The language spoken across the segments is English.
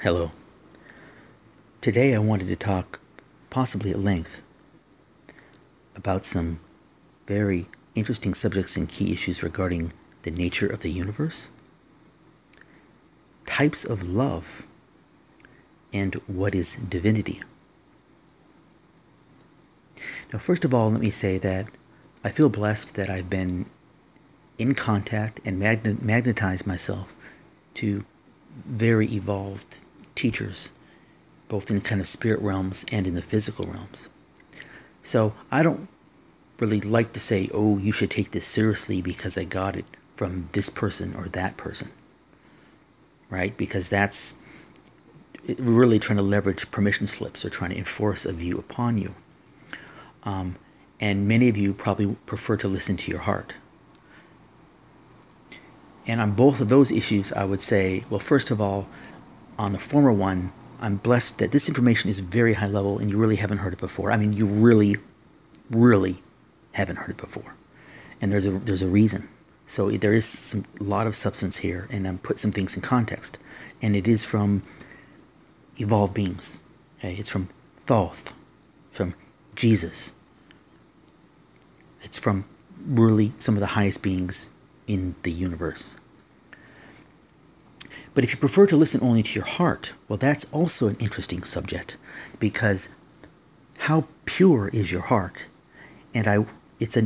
Hello. Today I wanted to talk, possibly at length, about some very interesting subjects and key issues regarding the nature of the universe, types of love, and what is divinity. Now, first of all, let me say that I feel blessed that I've been in contact and magnetized myself to very evolved teachers, both in the kind of spirit realms and in the physical realms. So I don't really like to say, oh, you should take this seriously because I got it from this person or that person, right? Because that's really trying to leverage permission slips or trying to enforce a view upon you. And many of you probably prefer to listen to your heart. And on both of those issues, I would say, well, first of all, on the former one, I'm blessed that this information is very high level and you really haven't heard it before. I mean, you really haven't heard it before. And there's a reason. So there is a lot of substance here, and I'm put some things in context. And it is from evolved beings. Okay? It's from Thoth, from Jesus. It's from really some of the highest beings in the universe. But if you prefer to listen only to your heart, well, that's also an interesting subject, because how pure is your heart? And it's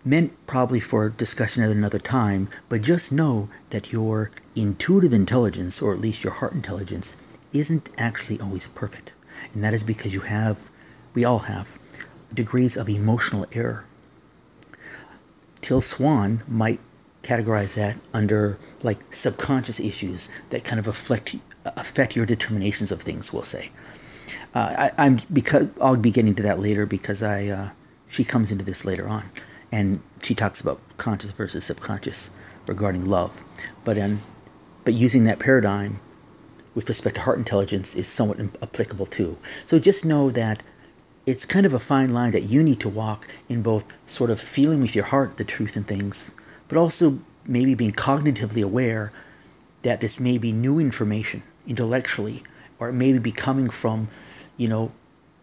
meant probably for discussion at another time, but just know that your intuitive intelligence, or at least your heart intelligence, isn't actually always perfect. And that is because we all have degrees of emotional error. Teal Swan might categorize that under like subconscious issues that kind of affect your determinations of things, we'll say. Because I'll be getting to that later, because she comes into this later on, and she talks about conscious versus subconscious regarding love. But using that paradigm with respect to heart intelligence is somewhat applicable too. So just know that it's kind of a fine line that you need to walk in, both sort of feeling with your heart the truth in things, but also maybe being cognitively aware that this may be new information intellectually, or it may be coming from,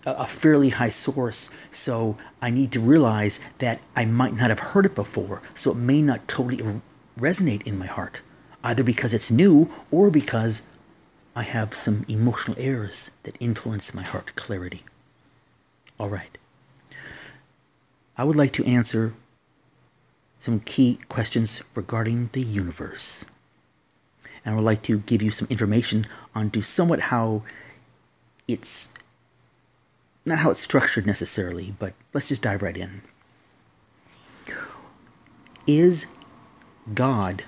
a fairly high source. So I need to realize that I might not have heard it before, so it may not totally resonate in my heart, either because it's new or because I have some emotional errors that influence my heart clarity. All right. I would like to answer some key questions regarding the universe. And I would like to give you some information on somewhat how it's, not how it's structured necessarily, but let's just dive right in. Is God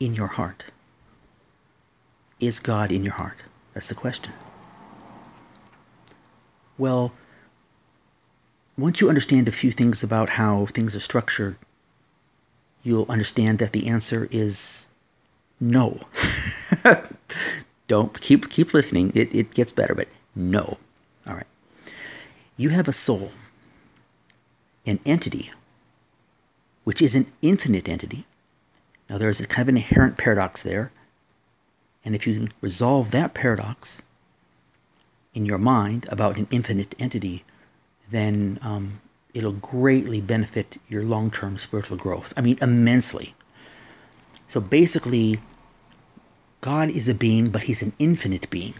in your heart? Is God in your heart? That's the question. Well, once you understand a few things about how things are structured, you'll understand that the answer is no. Don't keep listening. It gets better, but no. All right. You have a soul, an entity, which is an infinite entity. Now, there's a kind of an inherent paradox there. And if you can resolve that paradox in your mind about an infinite entity, then it'll greatly benefit your long-term spiritual growth. I mean, immensely. So basically, God is a being, but he's an infinite being.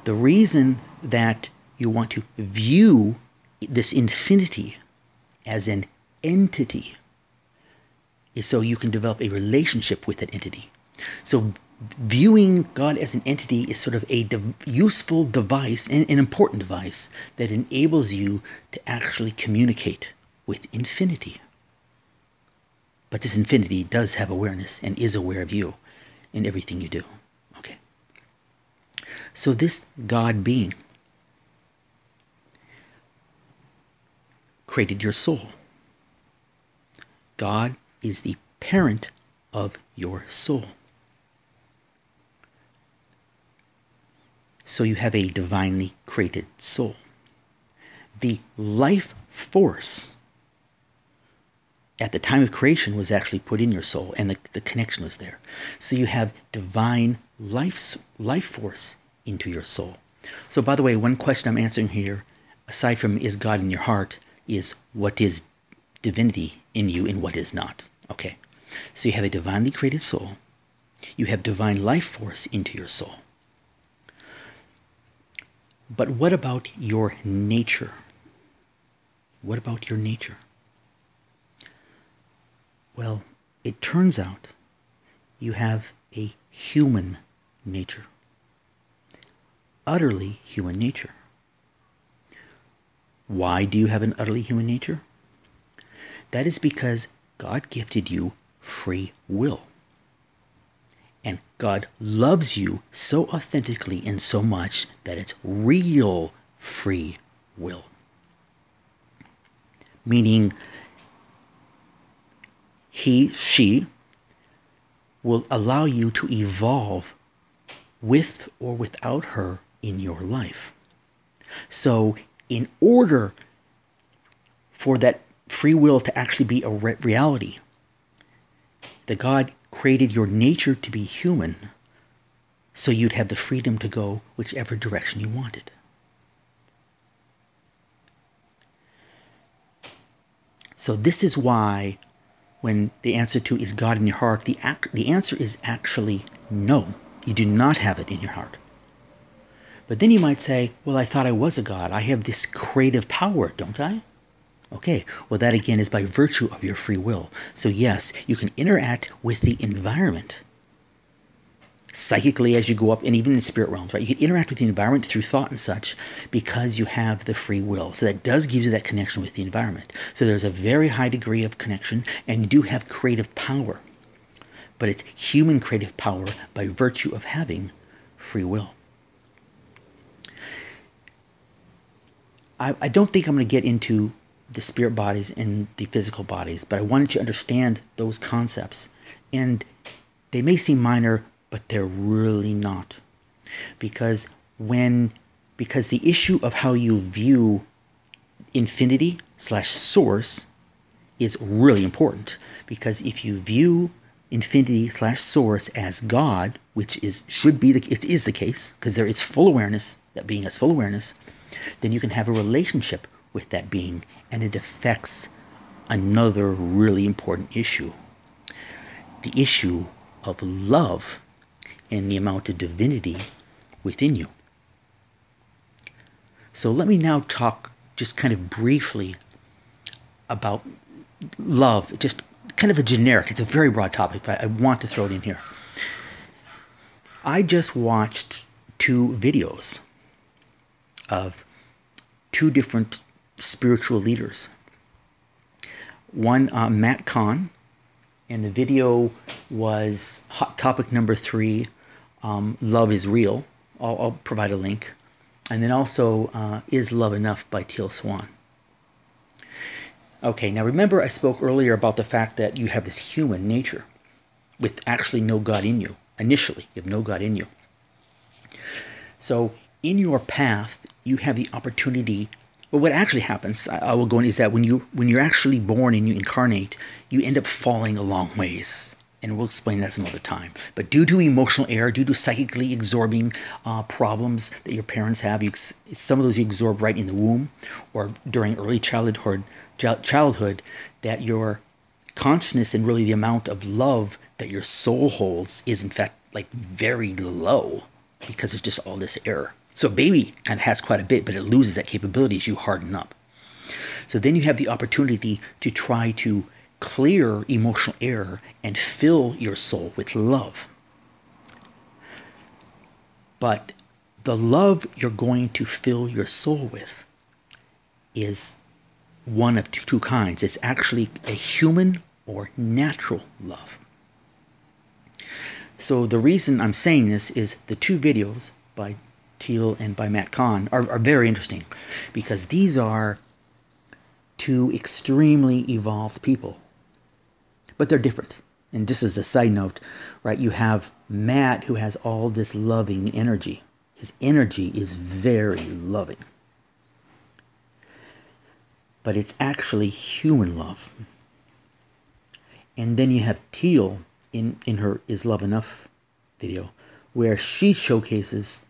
The reason that you want to view this infinity as an entity is so you can develop a relationship with that entity. So viewing God as an entity is sort of a useful device, and an important device, that enables you to actually communicate with infinity. But this infinity does have awareness and is aware of you in everything you do. Okay. So this God being created your soul. God is the parent of your soul. So you have a divinely created soul. The life force at the time of creation was actually put in your soul, and the connection was there. So you have divine life force into your soul. So by the way, one question I'm answering here, aside from is God in your heart, is what is divinity in you and what is not. Okay, so you have a divinely created soul. You have divine life force into your soul. But what about your nature? What about your nature? Well, it turns out you have a human nature. Utterly human nature. Why do you have an utterly human nature? That is because God gifted you free will. And God loves you so authentically and so much that it's real free will. Meaning, she will allow you to evolve with or without her in your life. So, in order for that free will to actually be a reality, that God created your nature to be human so you'd have the freedom to go whichever direction you wanted. So this is why when the answer to is God in your heart, the answer is actually no. You do not have it in your heart. But then you might say, well, I thought I was a God. I have this creative power, don't I? Okay, well that again is by virtue of your free will. So yes, you can interact with the environment psychically as you go up, and even in the spirit realms, right? You can interact with the environment through thought and such because you have the free will. So that does give you that connection with the environment. So there's a very high degree of connection, and you do have creative power. But it's human creative power by virtue of having free will. I don't think I'm going to get into the spirit bodies and the physical bodies, but I wanted to understand those concepts. And they may seem minor, but they're really not. Because the issue of how you view infinity/source is really important. Because if you view infinity/source as God, which it is the case, because there is full awareness, that being has full awareness, then you can have a relationship with that being, and it affects another really important issue. The issue of love and the amount of divinity within you. So let me now talk just kind of briefly about love, just kind of a generic, it's a very broad topic, but I want to throw it in here. I just watched 2 videos of 2 different spiritual leaders. One, Matt Kahn, and the video was hot topic number 3, Love is Real. I'll provide a link. And then also, Is Love Enough by Teal Swan. Okay, now remember I spoke earlier about the fact that you have this human nature with actually no God in you. Initially, you have no God in you. So in your path, you have the opportunity. Well, what actually happens, I will go in, is that when you're actually born and you incarnate, you end up falling a long ways. And we'll explain that some other time. But due to emotional error, due to psychically absorbing problems that your parents have, some of those you absorb right in the womb or during early childhood, that your consciousness and really the amount of love that your soul holds is in fact like very low because there's just all this error. So a baby kind of has quite a bit, but it loses that capability as you harden up. So then you have the opportunity to try to clear emotional error and fill your soul with love. But the love you're going to fill your soul with is one of 2 kinds. It's actually a human or natural love. So the reason I'm saying this is the 2 videos by Teal and by Matt Kahn are very interesting, because these are 2 extremely evolved people. But they're different. And just as a side note, right, you have Matt who has all this loving energy. His energy is very loving. But it's actually human love. And then you have Teal in her Is Love Enough video, where she showcases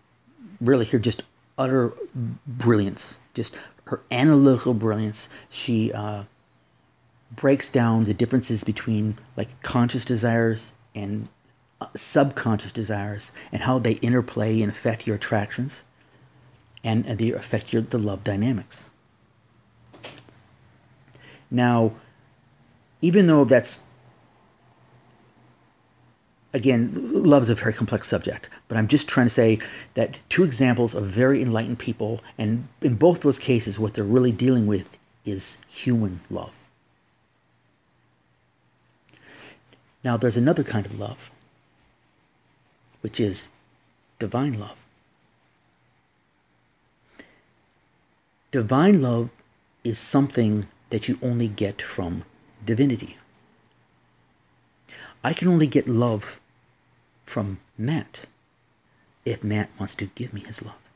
really her just utter brilliance, just her analytical brilliance. She breaks down the differences between like conscious desires and subconscious desires and how they interplay and affect your attractions and they affect the love dynamics. Now, even though that's, again, love's a very complex subject, but I'm just trying to say that two examples of very enlightened people, and in both those cases, what they're really dealing with is human love. Now, there's another kind of love, which is divine love. Divine love is something that you only get from divinity. I can only get love from Matt if Matt wants to give me his love.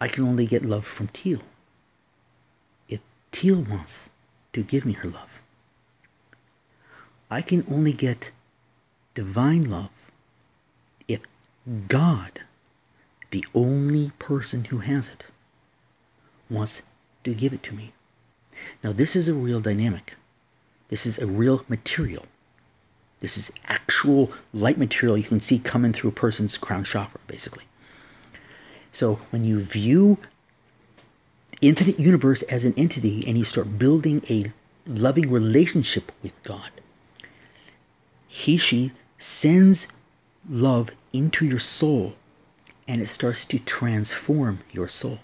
I can only get love from Teal if Teal wants to give me her love. I can only get divine love if God, the only person who has it, wants to give it to me. Now, this is a real dynamic. This is a real material. This is actual light material you can see coming through a person's crown chakra, basically. So when you view infinite universe as an entity and you start building a loving relationship with God, she sends love into your soul and it starts to transform your soul.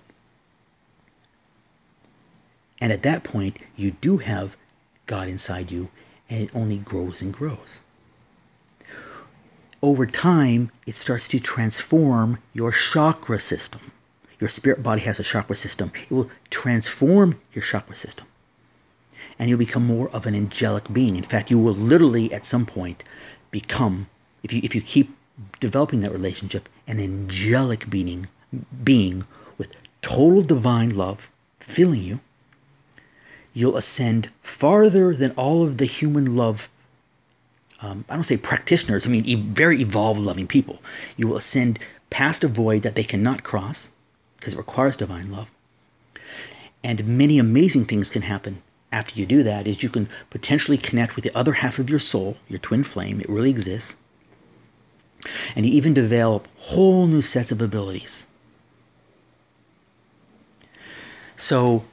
And at that point, you do have God inside you, and it only grows and grows. Over time, it starts to transform your chakra system. Your spirit body has a chakra system. It will transform your chakra system. And you'll become more of an angelic being. In fact, you will literally, at some point, become, if you keep developing that relationship, an angelic being with total divine love filling you. You'll ascend farther than all of the human love, I don't say practitioners, I mean very evolved loving people. You will ascend past a void that they cannot cross because it requires divine love. And many amazing things can happen after you do that, is you can potentially connect with the other half of your soul, your twin flame. It really exists. And you even develop whole new sets of abilities. So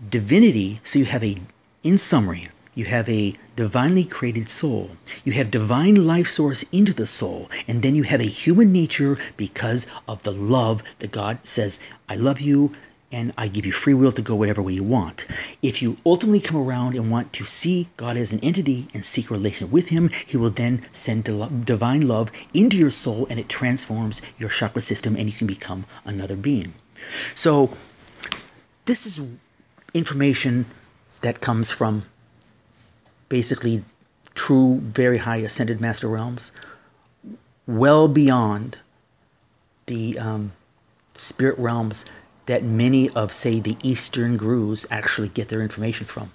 divinity, so you have in summary, you have a divinely created soul. You have divine life source into the soul. And then you have a human nature because of the love that God says, I love you and I give you free will to go whatever way you want. If you ultimately come around and want to see God as an entity and seek a relation with him, he will then send divine love into your soul and it transforms your chakra system and you can become another being. So this is information that comes from basically true, very high ascended master realms, well beyond the spirit realms that many of, say, the Eastern gurus actually get their information from.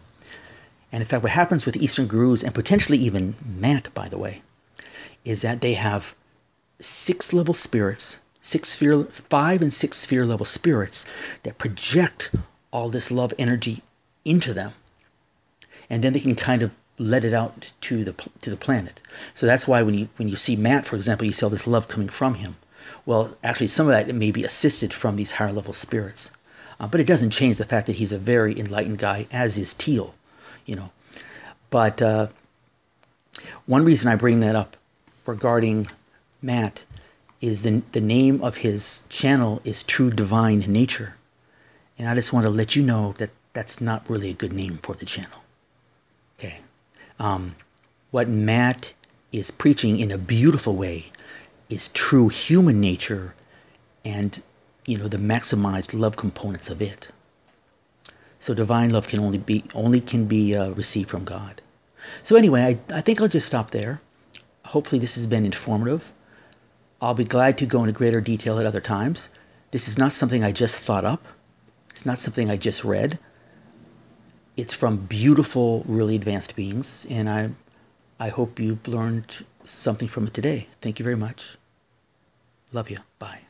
And in fact, what happens with Eastern gurus, and potentially even Matt, by the way, is that they have 6-level spirits, 5 and 6 sphere level spirits that project all this love energy into them. And then they can kind of let it out to the planet. So that's why when you see Matt, for example, you see all this love coming from him. Well, actually, some of that may be assisted from these higher level spirits. But it doesn't change the fact that he's a very enlightened guy, as is Teal, you know. But one reason I bring that up regarding Matt is the name of his channel is True Divine Nature. And I just want to let you know that that's not really a good name for the channel. Okay. What Matt is preaching in a beautiful way is true human nature and, you know, the maximized love components of it. So divine love can only be received from God. So anyway, I think I'll just stop there. Hopefully this has been informative. I'll be glad to go into greater detail at other times. This is not something I just thought up. It's not something I just read. it's from beautiful, really advanced beings, and I hope you've learned something from it today. Thank you very much. Love you. Bye.